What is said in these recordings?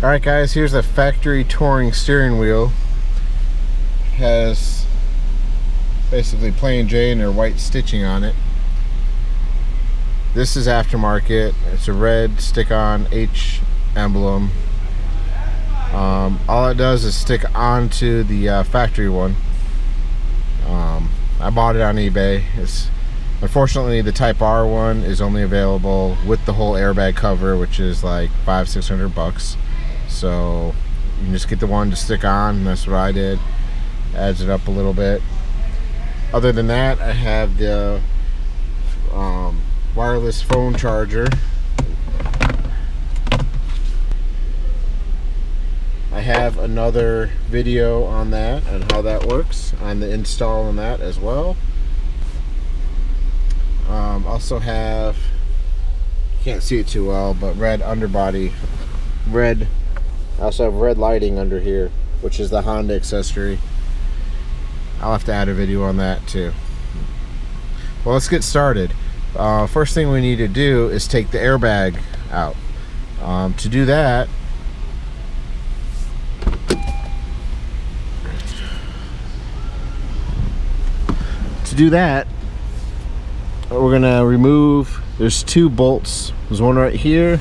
Alright guys, here's a factory touring steering wheel. Has basically plain Jane or white stitching on it. This is aftermarket. It's a red stick-on H emblem. All it does is stick onto the factory one. I bought it on eBay. Unfortunately, the Type R one is only available with the whole airbag cover, which is like $500-600. So you can just get the one to stick on, and that's what I did. Adds it up a little bit. Other than that, I have the wireless phone charger. I have another video on that and how that works, on the install on that as well. Also have, you can't see it too well, but red underbody, red. I also have red lighting under here, which is the Honda accessory. I'll have to add a video on that too. Well, let's get started. First thing we need to do is take the airbag out. To do that, we're gonna remove, there's two bolts. There's one right here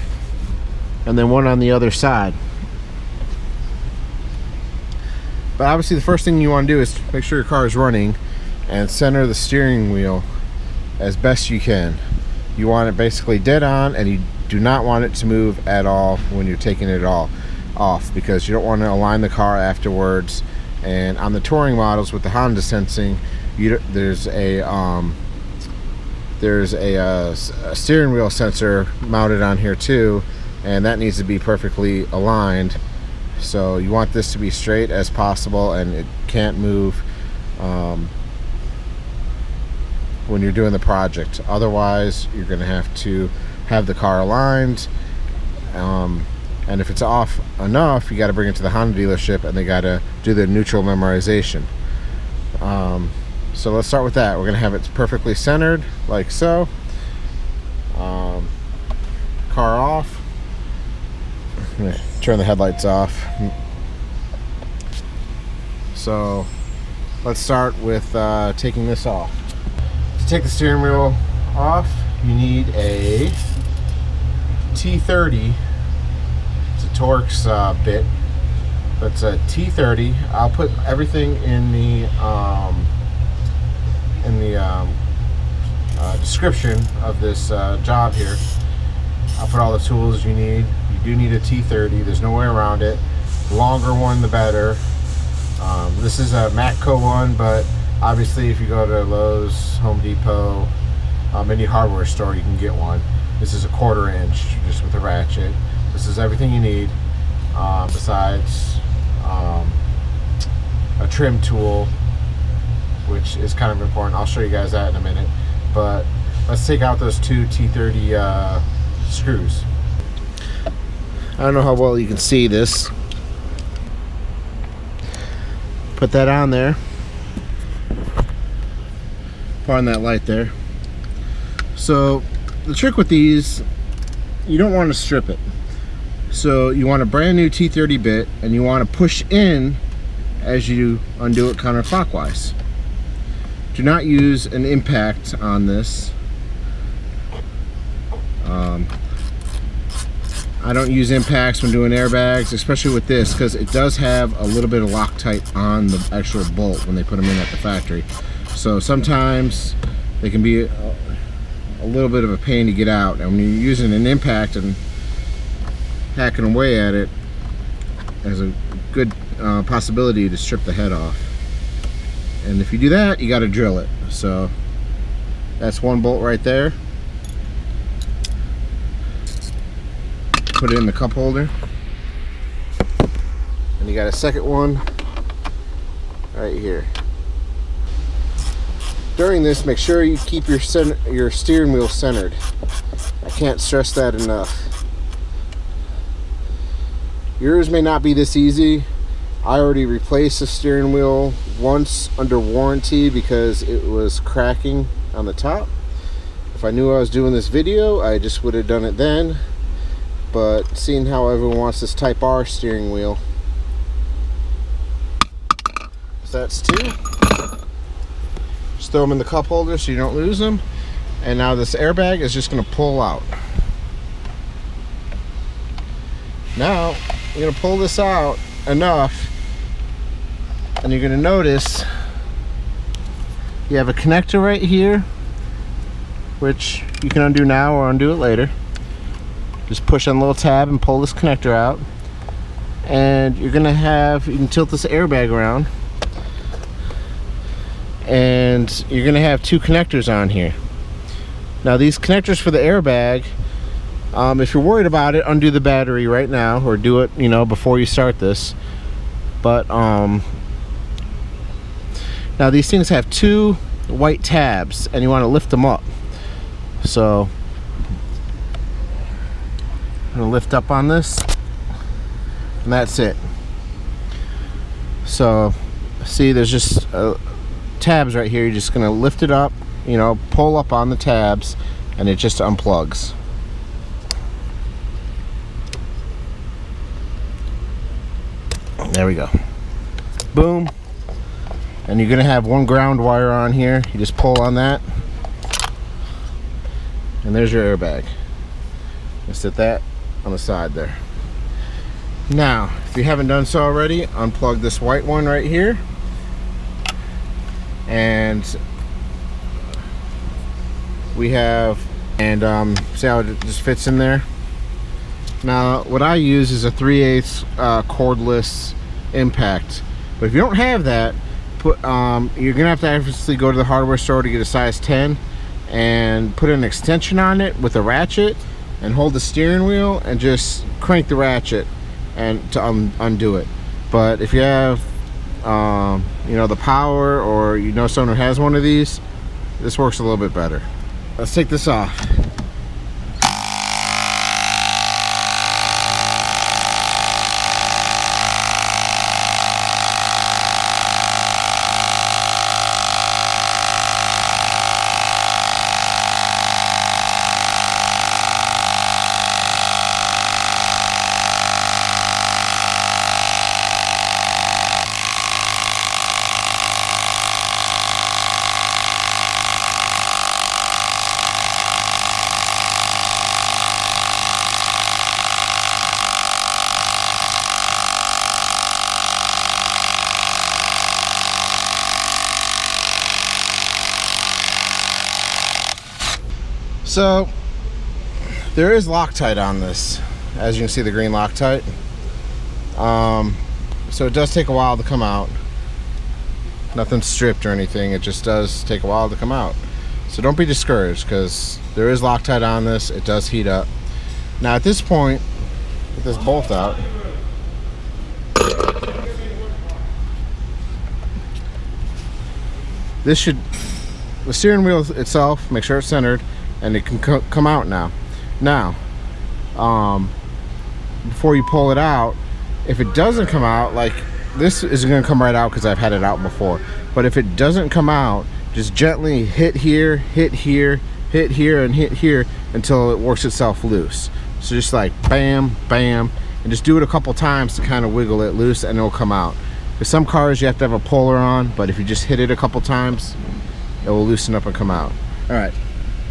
and then one on the other side. But obviously the first thing you want to do is make sure your car is running and center the steering wheel as best you can. You want it basically dead on, and you do not want it to move at all when you're taking it all off, because you don't want to align the car afterwards. And on the touring models with the Honda sensing, there's a steering wheel sensor mounted on here too, and that needs to be perfectly aligned. So you want this to be straight as possible, and it can't move when you're doing the project. Otherwise, you're going to have to have the car aligned, and if it's off enough, you got to bring it to the Honda dealership and they got to do the neutral memorization. So let's start with that. We're going to have it perfectly centered like so. Car off. I'm going to turn the headlights off. So let's start with taking this off. To take the steering wheel off, you need a T30. It's a Torx bit, but it's a T30. I'll put everything in the description of this job here. I'll put all the tools you need. You do need a T30. There's no way around it. The longer one, the better. This is a Matco one, but obviously if you go to Lowe's, Home Depot, any hardware store, you can get one. This is a 1/4 inch, just with a ratchet. This is everything you need, besides a trim tool, which is kind of important. I'll show you guys that in a minute. But let's take out those two T30 screws. I don't know how well you can see this. Put that on there. Put on that light there. So the trick with these, you don't want to strip it. So you want a brand new T30 bit, and you want to push in as you undo it counterclockwise. Do not use an impact on this. I don't use impacts when doing airbags, especially with this, because it does have a little bit of Loctite on the actual bolt when they put them in at the factory. So sometimes they can be a little bit of a pain to get out, and when you're using an impact and hacking away at it, there's a good possibility to strip the head off. And if you do that, you got to drill it. So that's one bolt right there. Put it in the cup holder, and you got a second one right here. During this, make sure you keep your steering wheel centered. I can't stress that enough. Yours may not be this easy. I already replaced the steering wheel once under warranty because it was cracking on the top. If I knew I was doing this video, I just would have done it then. but seeing how everyone wants this Type R steering wheel, so that's 2. Just throw them in the cup holder so you don't lose them. And now this airbag is just going to pull out. Now you're going to pull this out enough, and you're going to notice you have a connector right here, which you can undo now or undo it later. Just push on the little tab and pull this connector out, and you're gonna have, you can tilt this airbag around, and you're gonna have 2 connectors on here. Now these connectors for the airbag, if you're worried about it, undo the battery right now, or do it, you know, before you start this. But now these things have 2 white tabs, and you want to lift them up. So I'm gonna lift up on this, and that's it. So see, there's just tabs right here. You're just gonna lift it up, you know, pull up on the tabs, and it just unplugs. There we go. Boom. And you're gonna have 1 ground wire on here. You just pull on that, and there's your airbag. Just set that on the side there. Now, if you haven't done so already, unplug this white one right here, and we have, and see how it just fits in there. Now what I use is a 3/8 cordless impact, but if you don't have that, you're gonna have to obviously go to the hardware store to get a size 10 and put an extension on it with a ratchet, and hold the steering wheel and just crank the ratchet and to undo it. But if you have you know, the power, or you know someone who has one of these, this works a little bit better. Let's take this off. So there is Loctite on this, as you can see, the green Loctite. So it does take a while to come out. Nothing's stripped or anything, it just does take a while to come out. So don't be discouraged, because there is Loctite on this. It does heat up. Now at this point, get this bolt out. This should, the steering wheel itself, make sure it's centered, and it can come out now. Now, before you pull it out, if it doesn't come out, like this isn't going to come right out because I've had it out before, but if it doesn't come out, just gently hit here, hit here, hit here, and hit here until it works itself loose. So just like bam, bam, and just do it a couple times to kind of wiggle it loose, and it'll come out. With some cars you have to have a puller on, but if you just hit it a couple times, it will loosen up and come out. All right.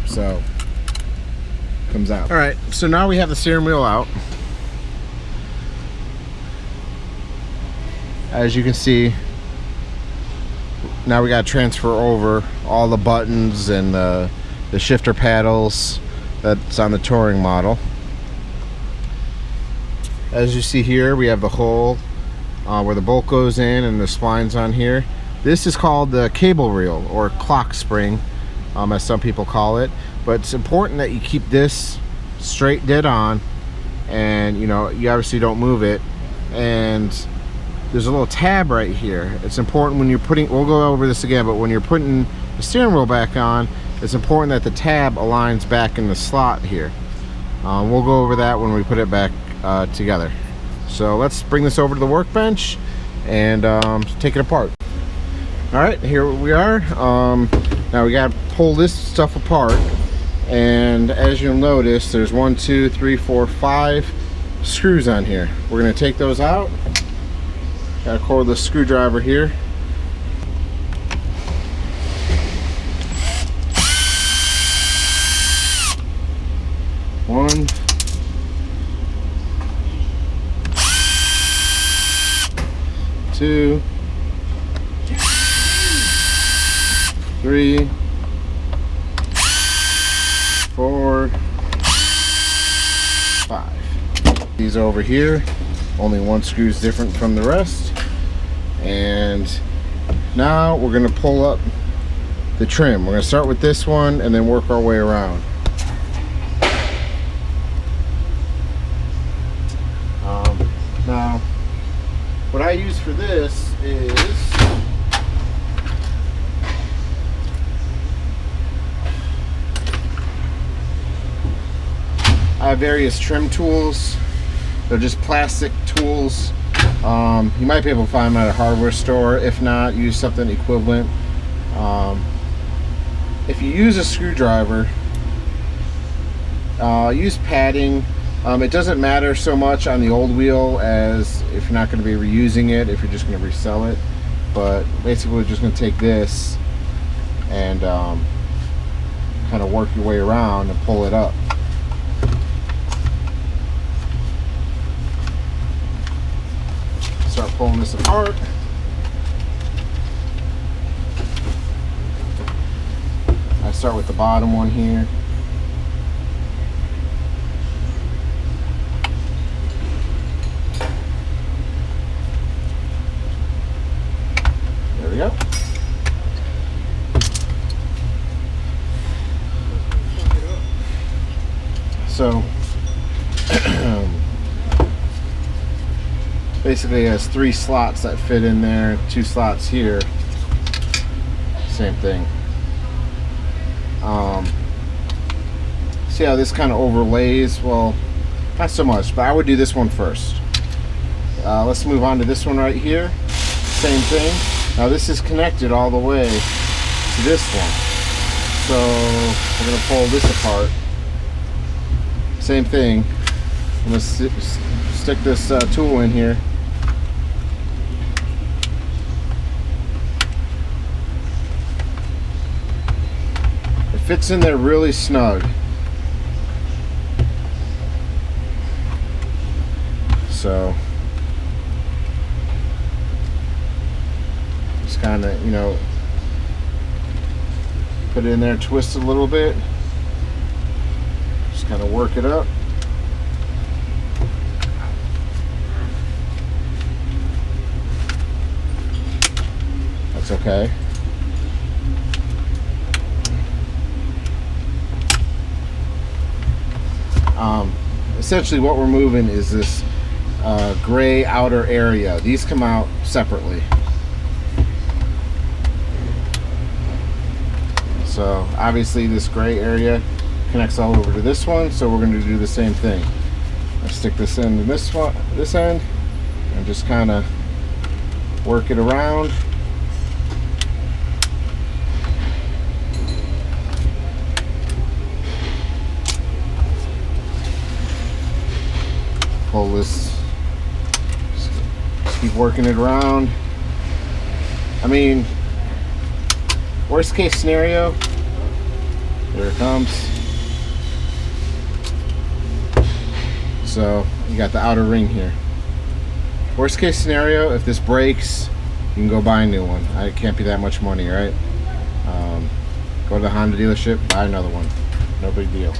So comes out. All right, so now we have the steering wheel out. As you can see, now we got to transfer over all the buttons and the shifter paddles that's on the touring model. As you see here, we have the hole where the bolt goes in, and the splines on here. This is called the cable reel, or clock spring, as some people call it. But it's important that you keep this straight dead on, and you know, you obviously don't move it. And there's a little tab right here. It's important when you're putting, we'll go over this again, but when you're putting the steering wheel back on, it's important that the tab aligns back in the slot here. We'll go over that when we put it back together. So let's bring this over to the workbench and take it apart. All right, here we are. Now we got to pull this stuff apart, And as you'll notice, there's 1, 2, 3, 4, 5 screws on here. We're going to take those out. Got a cordless screwdriver here. One, two, 3, 4, 5. These over here, only one screw is different from the rest. And now we're going to pull up the trim. We're going to start with this one and then work our way around. Now, what I use for this is I have various trim tools. They're just plastic tools. You might be able to find them at a hardware store. If not, use something equivalent. If you use a screwdriver, use padding. It doesn't matter so much on the old wheel as if you're not going to be reusing it, if you're just going to resell it. But basically we're just going to take this and kind of work your way around and pull it up. Start pulling this apart. I start with the bottom one here. There we go. So basically it has 3 slots that fit in there, 2 slots here. Same thing. See how this kind of overlays? Well, not so much, but I would do this one first. Let's move on to this one right here. Same thing. Now this is connected all the way to this one. So we're going to pull this apart. Same thing. I'm going to stick this tool in here. It fits in there really snug. So just kind of, you know, put it in there, twist it a little bit, just kind of work it up. That's okay. Essentially what we're moving is this gray outer area. These come out separately. So obviously this gray area connects all over to this one, so we're going to do the same thing. I stick this into this one, this end, and just kind of work it around. Pull this, just keep working it around. I mean, worst case scenario, there it comes. So you got the outer ring here. Worst case scenario, if this breaks, you can go buy a new one. It can't be that much money, right? Go to the Honda dealership, buy another one. No big deal.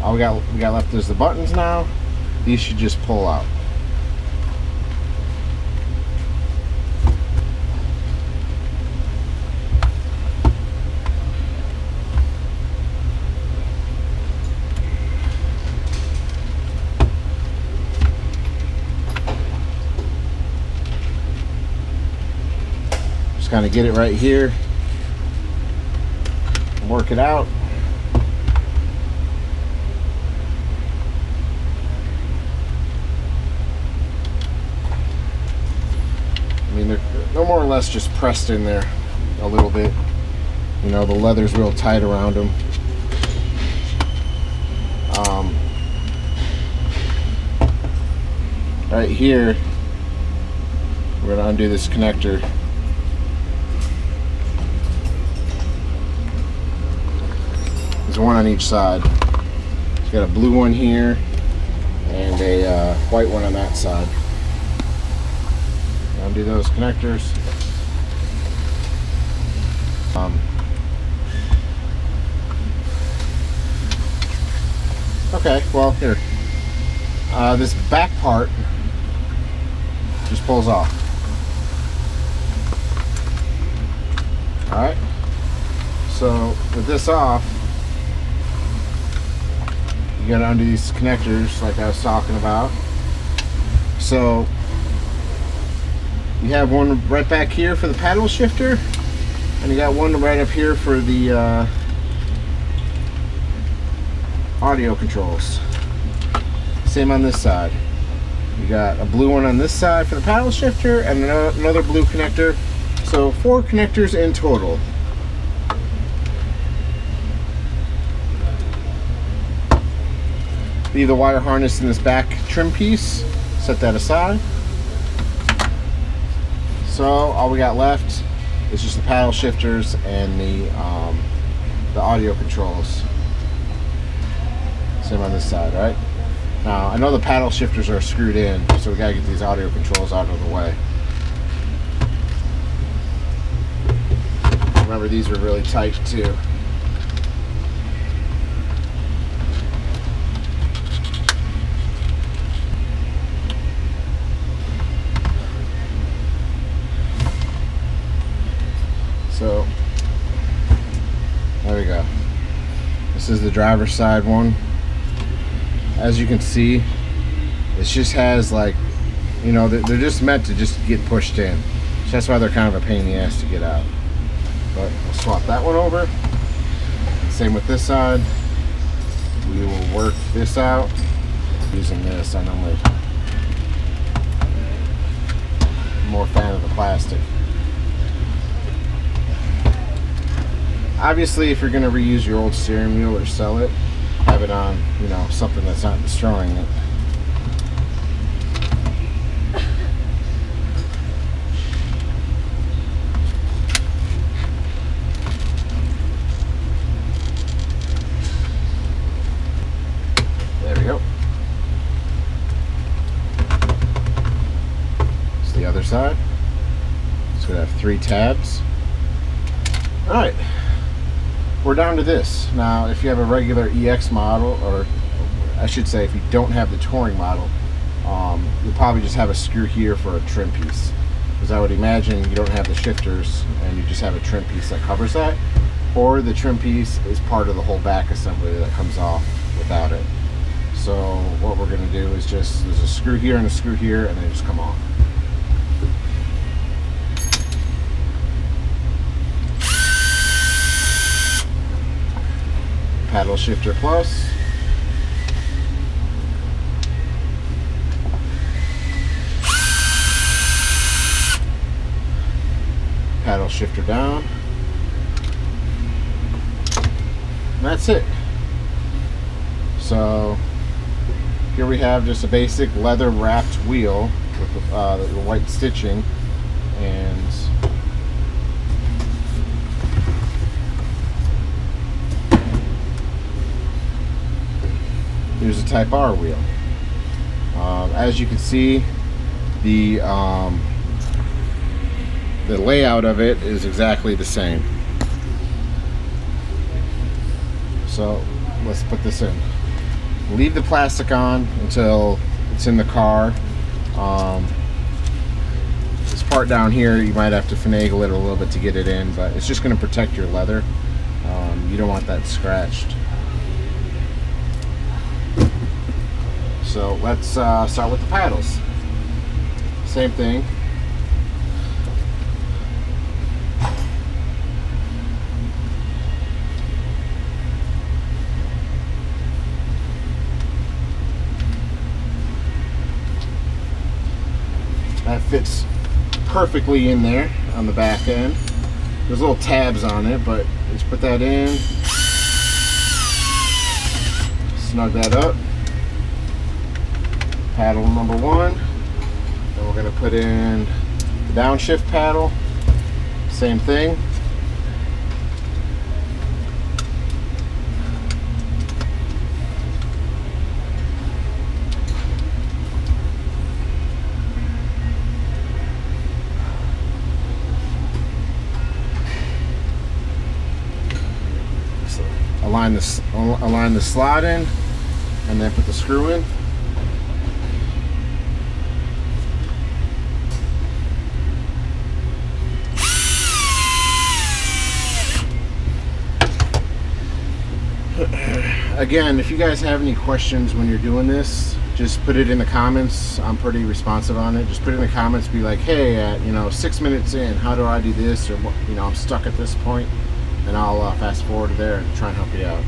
All we got left is the buttons now. These should just pull out. Just kind of get it right here. Work it out. I mean, they're more or less just pressed in there a little bit. You know, the leather's real tight around them. Right here, we're going to undo this connector. There's one on each side. It's got a blue one here and a white one on that side. Undo those connectors. Okay, well, here. This back part just pulls off. Alright, so with this off, you gotta undo these connectors like I was talking about. So you have one right back here for the paddle shifter, and you got one right up here for the audio controls. Same on this side. You got a blue one on this side for the paddle shifter and another blue connector. So 4 connectors in total. Leave the wire harness in this back trim piece. Set that aside. So all we got left is just the paddle shifters and the audio controls. Same on this side, right? Now, I know the paddle shifters are screwed in, so we gotta get these audio controls out of the way. Remember, these are really tight too. So, there we go. This is the driver's side one. As you can see, it just has, like, you know, they're just meant to just get pushed in. So that's why they're kind of a pain in the ass to get out. But we'll swap that one over. Same with this side. We will work this out using this. I'm more fan of the plastic. Obviously, if you're going to reuse your old steering wheel or sell it, have it on, you know, something that's not destroying it. There we go. It's the other side. So we have 3 tabs. All right. We're down to this. Now, if you have a regular EX model, or I should say if you don't have the touring model, you'll probably just have a screw here for a trim piece. Because I would imagine you don't have the shifters and you just have a trim piece that covers that. Or the trim piece is part of the whole back assembly that comes off without it. So what we're going to do is just, there's a screw here and a screw here, and they just come off. Paddle shifter plus. Paddle shifter down. And that's it. So here we have just a basic leather wrapped wheel with the white stitching, and here's a Type R wheel. As you can see, the layout of it is exactly the same. So let's put this in. Leave the plastic on until it's in the car. This part down here, you might have to finagle it a little bit to get it in, but it's just going to protect your leather. You don't want that scratched. So let's start with the paddles. Same thing. That fits perfectly in there on the back end. There's little tabs on it, but let's put that in. snug that up. Paddle number 1. Then we're going to put in the downshift paddle. Same thing. Align the slot in, and then put the screw in. Again, if you guys have any questions when you're doing this, just put it in the comments. I'm pretty responsive on it. Just put it in the comments, be like, hey, at 6 minutes in, how do I do this? Or I'm stuck at this point, and I'll fast forward to there and try and help you out.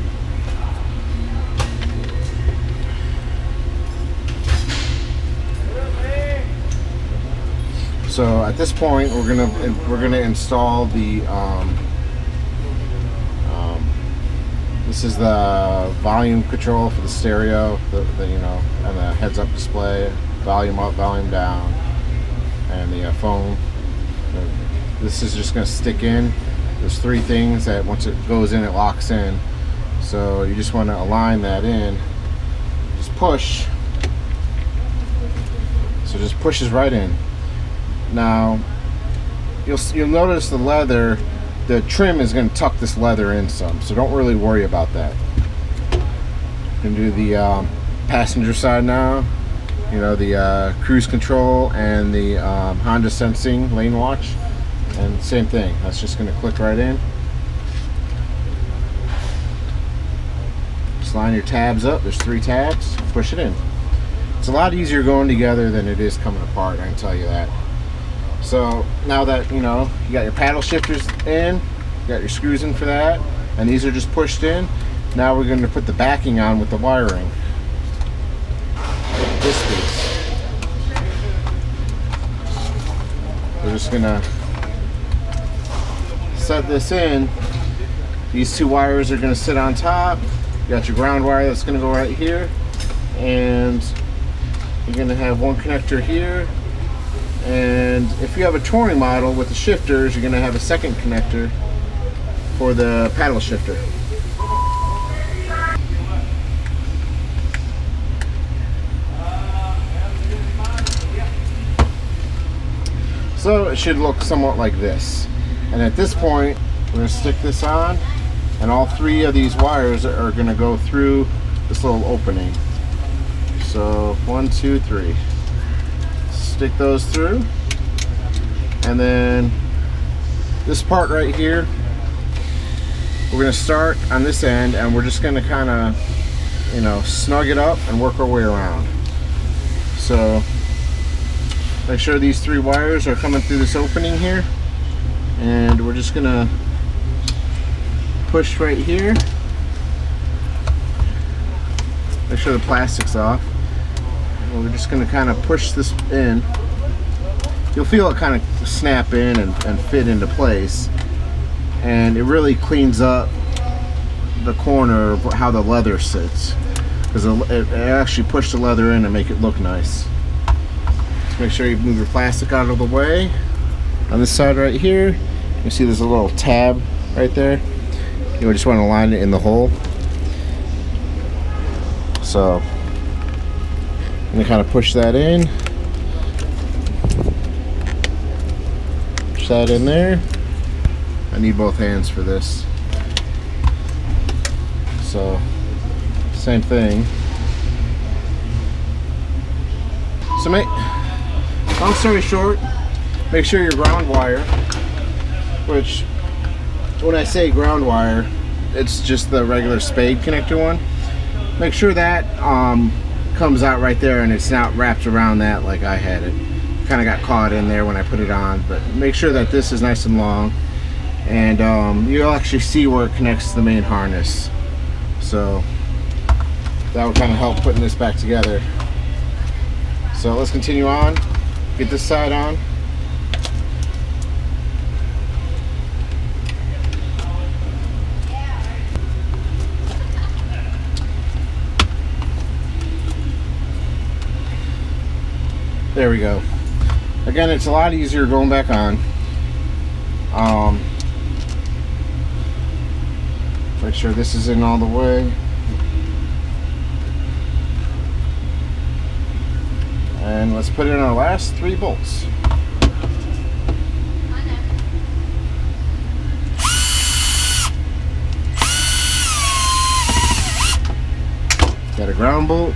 So at this point, we're gonna install the this is the volume control for the stereo, and the heads-up display, volume up, volume down, and the phone. This is just gonna stick in. There's 3 things that once it goes in, it locks in. So you just want to align that in. Just push. So it just pushes right in. Now you'll notice the leather, the trim is going to tuck this leather in some, so don't really worry about that. You can do the passenger side now. The cruise control and the Honda sensing lane watch, and same thing. That's just going to click right in. Just line your tabs up. There's 3 tabs. Push it in. It's a lot easier going together than it is coming apart, I can tell you that. So now that you got your paddle shifters in, you got your screws in for that, and these are just pushed in. Now we're going to put the backing on with the wiring. This piece. We're just going to set this in. These 2 wires are going to sit on top. You got your ground wire that's going to go right here, and you're going to have 1 connector here. And if you have a touring model with the shifters, you're going to have a 2nd connector for the paddle shifter. So it should look somewhat like this. And at this point, we're going to stick this on, and all 3 of these wires are going to go through this little opening. So 1, 2, 3. Stick those through, and then this part right here, we're going to start on this end, and we're just going to kind of snug it up and work our way around. So make sure these 3 wires are coming through this opening here, and we're just going to push right here. Make sure the plastic's off. We're just going to kind of push this in. You'll feel it kind of snap in and fit into place, and it really cleans up the corner of how the leather sits, because it actually pushed the leather in and make it look nice. Just make sure you move your plastic out of the way. On this side right here, you see there's a little tab right there. You just want to line it in the hole. So I'm going to kind of push that in. Push that in there. I need both hands for this. So, same thing. So long story short, make sure your ground wire, which when I say ground wire, it's just the regular spade connector one. Make sure that comes out right there and it's not wrapped around that like I had it. Kind of got caught in there when I put it on, but make sure that this is nice and long, and you'll actually see where it connects to the main harness. So that will kind of help putting this back together. So let's continue on. Get this side on. There we go. Again, it's a lot easier going back on. Make sure this is in all the way. And let's put in our last 3 bolts. Got a ground bolt.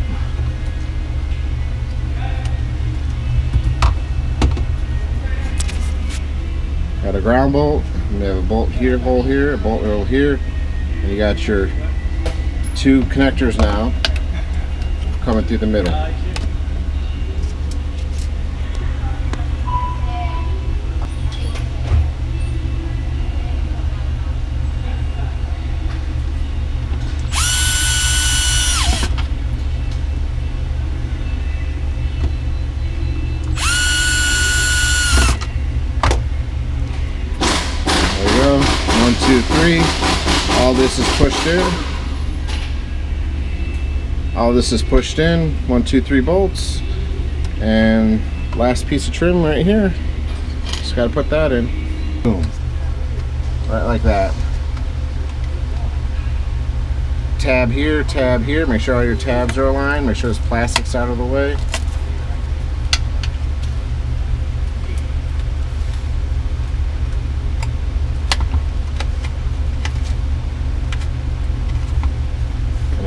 Got a ground bolt. We have a bolt here, hole here, a bolt hole here, and you got your 2 connectors now coming through the middle. One, two, three. All this is pushed in. All this is pushed in. 1, 2, 3 bolts. And last piece of trim right here. Just gotta put that in. Boom. Right like that. Tab here, tab here. Make sure all your tabs are aligned. Make sure this plastic's out of the way.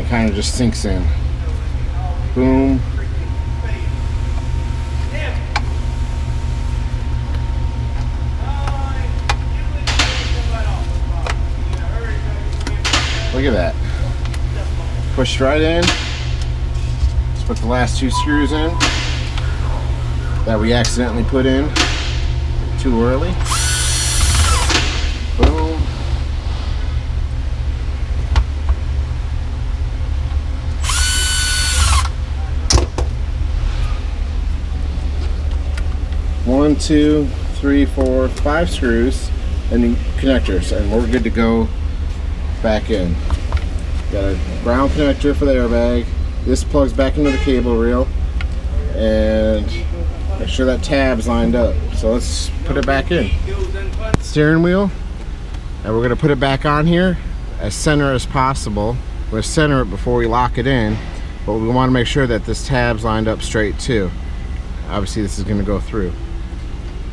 Kind of just sinks in. Boom. Look at that. Pushed right in. Let's put the last 2 screws in that we accidentally put in too early. Boom. One, 2, 3, 4, 5 screws and the connectors, and we're good to go back in. Got a ground connector for the airbag. This plugs back into the cable reel, and make sure that tab's lined up. So let's put it back in. Steering wheel, and we're going to put it back on here as center as possible. We're going to center it before we lock it in, but we want to make sure that this tab's lined up straight too. Obviously this is going to go through.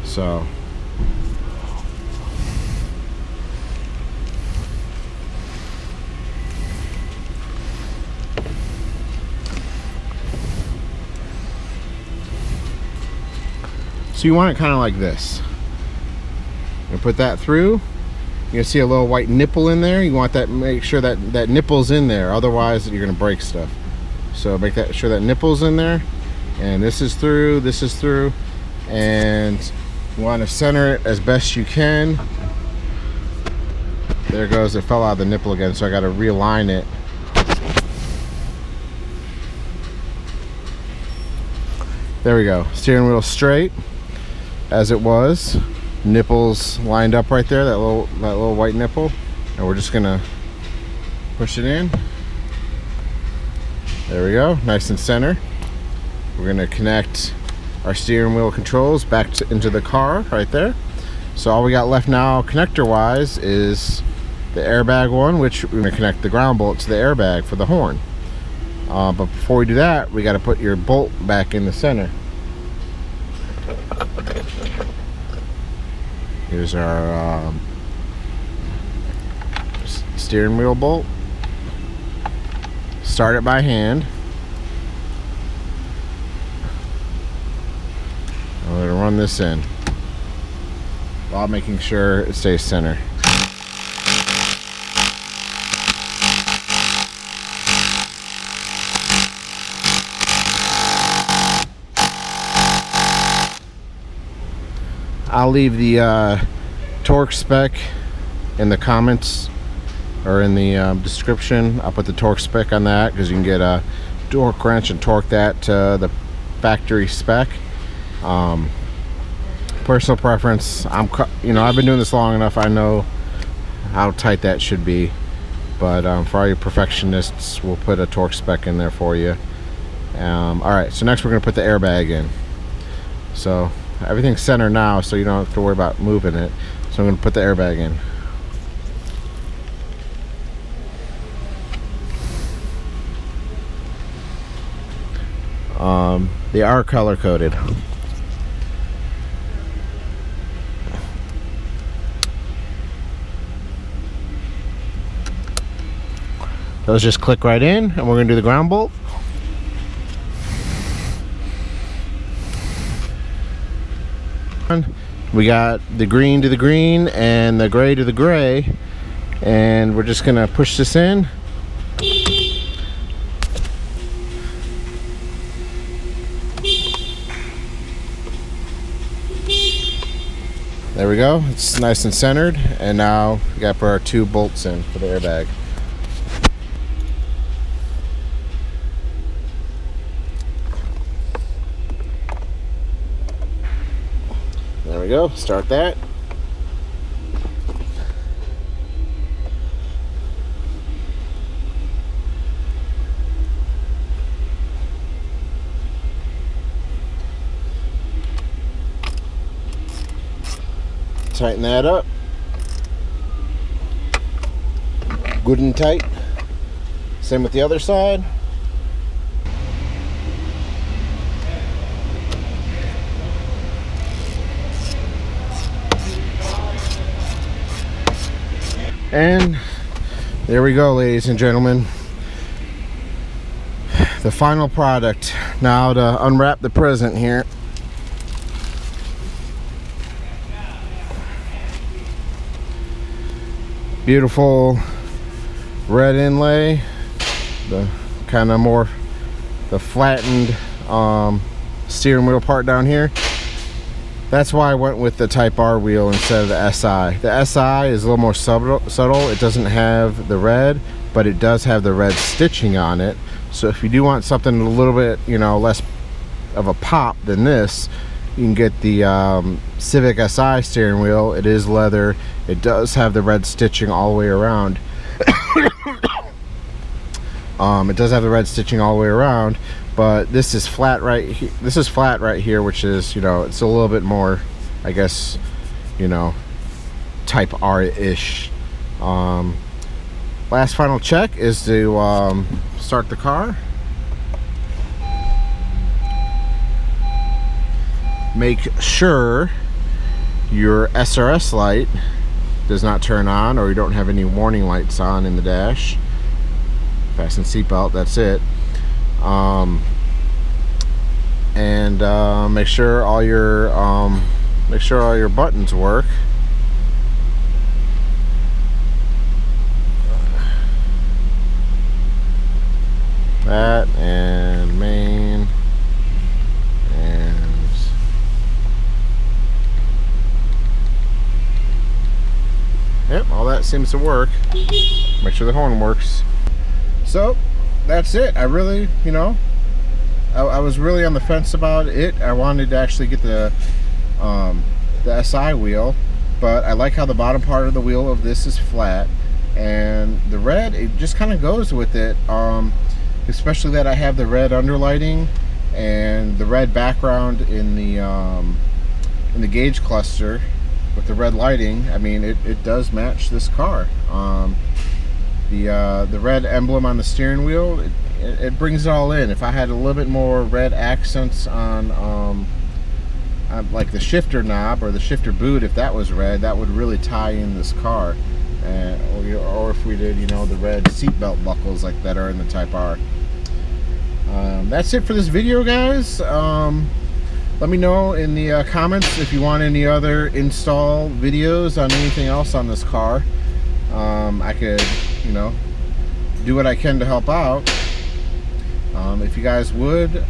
So you want it kind of like this. You put that through. You see a little white nipple in there. You want that, make sure that that nipple's in there, otherwise you're gonna break stuff. So make that sure that nipple's in there, and this is through, and you want to center it as best you can. There it goes. It fell out of the nipple again, so I got to realign it. There we go. Steering wheel straight as it was. Nipples lined up right there. That little white nipple, and we're just gonna push it in. There we go. Nice and center. We're gonna connect our steering wheel controls back into the car right there. So all we got left now connector wise is the airbag one, which we're going to connect the ground bolt to the airbag for the horn. But before we do that, we got to put your bolt back in the center. Here's our steering wheel bolt. Start it by hand. I'm going to run this in while making sure it stays center. I'll leave the torx spec in the comments or in the description. I'll put the torque spec on that because you can get a torque wrench and torque that to the factory spec. Personal preference, I've been doing this long enough, I know how tight that should be, but for all you perfectionists, we'll put a torque spec in there for you. Alright, so next we're going to put the airbag in. So everything's centered now, so you don't have to worry about moving it. So I'm going to put the airbag in. They are color coded. Those just click right in, and we're going to do the ground bolt. We got the green to the green and the gray to the gray, and we're just going to push this in. There we go. It's nice and centered, and now we got to put our 2 bolts in for the airbag. There we go. Start that. Tighten that up. Good and tight. Same with the other side. And there we go, ladies and gentlemen. The final product. Now to unwrap the present here. Beautiful red inlay, the kind of more the flattened steering wheel part down here. That's why I went with the Type R wheel instead of the SI. The SI is a little more subtle. It doesn't have the red, but it does have the red stitching on it. So if you do want something a little bit, you know, less of a pop than this, you can get the Civic SI steering wheel. It is leather. It does have the red stitching all the way around. It does have the red stitching all the way around, but this is flat right here. This is flat right here, which is, you know, it's a little bit more, I guess, you know, Type R-ish. Last final check is to start the car. Make sure your SRS light does not turn on, or you don't have any warning lights on in the dash. Fasten seatbelt, that's it. And make sure all your buttons work. That and main and yep, all that seems to work. Make sure the horn works. So that's it. I really, you know, I was really on the fence about it. I wanted to actually get the SI wheel, but I like how the bottom part of the wheel of this is flat, and the red, it just kind of goes with it. Especially that I have the red underlighting and the red background in the gauge cluster with the red lighting. I mean, it does match this car. The red emblem on the steering wheel, it brings it all in. If I had a little bit more red accents on like the shifter knob or the shifter boot, if that was red, that would really tie in this car. Or if we did, you know, the red seatbelt buckles like that are in the Type R. That's it for this video, guys. Let me know in the comments if you want any other install videos on anything else on this car. I could, you know, do what I can to help out. If you guys would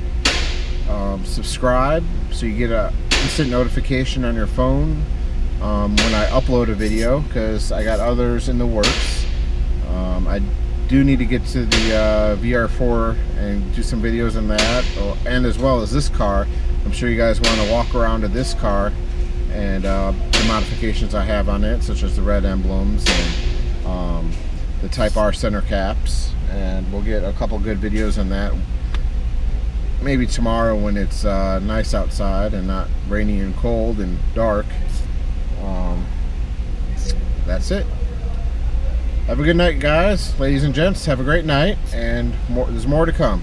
subscribe so you get a instant notification on your phone when I upload a video, because I got others in the works. I do need to get to the VR4 and do some videos on that, and as well as this car. I'm sure you guys want to walk around to this car and the modifications I have on it, such as the red emblems and the Type R center caps, and we'll get a couple good videos on that. maybe tomorrow when it's nice outside and not rainy and cold and dark. That's it. Have a good night, guys. Ladies and gents, have a great night, and there's more to come.